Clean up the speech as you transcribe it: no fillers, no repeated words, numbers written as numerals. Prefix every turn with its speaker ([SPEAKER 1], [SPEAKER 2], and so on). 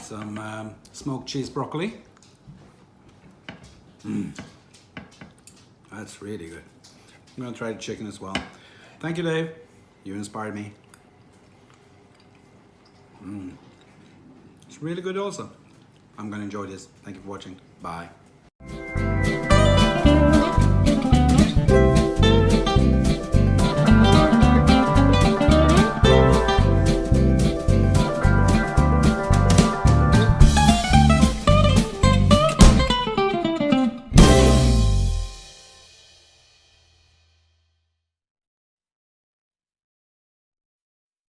[SPEAKER 1] some smoked cheese broccoli. That's really good. I'm gonna try the chicken as well. Thank you, Dave. You inspired me. It's really good also. I'm gonna enjoy this. Thank you for watching. Bye.